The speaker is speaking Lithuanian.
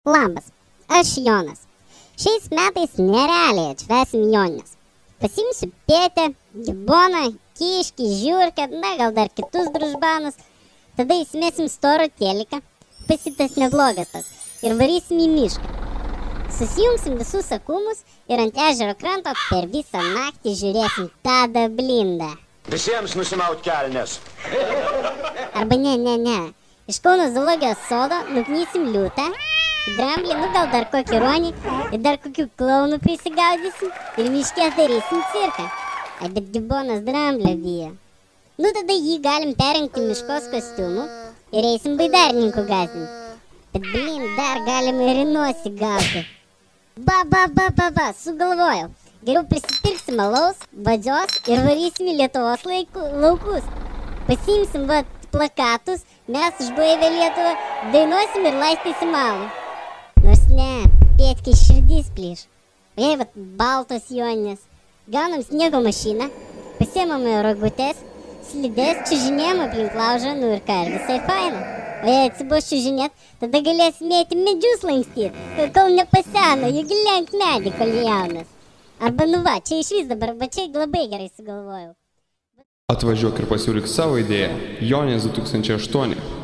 Labas, aš Jonas. Šiais metais nerealiai atšvęsim Jonines. Pasimsiu Pėtę, Giboną, Kiškį, Žiurkę, na gal dar kitus družbanus. Tada įsimesim storą teliką, pasitas neblogas tas, ir varysim į mišką. Susijungsim visus akumus ir ant ežero kranto per visą naktį žiūrėsim Tadą Blindą. Visiems nusimaut kelnes. Arba ne. Iš Kauno zoologijos sodo nuknysim liūtą, dramblį, nu gal dar kokį ronį, ir dar kokių klaunų prisigaudysim ir miške darysim cirką. Bet Gibonas dramblio bijo. Nu tada jį galim perrengti miškos kostiumu ir eisim baidarininkų gąsdinti. Bet blin, dar galim ir į nosį gauti. Sugalvojau. Geriau prisipirksim alaus, vadžios ir varysim į Lietuvos laukus. Pasiimsim plakatus, mes už blaivę Lietuvą, dainuosim ir laistysim alų. Nors ne, Pėtkai širdis plyš. O jei baltos Joninės. Gaunam sniego mašiną, pasiemame rogutes, slides, čiužinėjam aplink laužą, nu ir ką, ir visai faina. O jei atsibos čiužinėt, tada galėsim mėti medžius lankstyt, kol nepaseno, juk lenk medį, kol jaunas. Arba nu va, čia iš vis dabar, va čia labai gerai sugalvojau. Atvažiuok ir pasiūlyk savo idėją. Joninės 2008.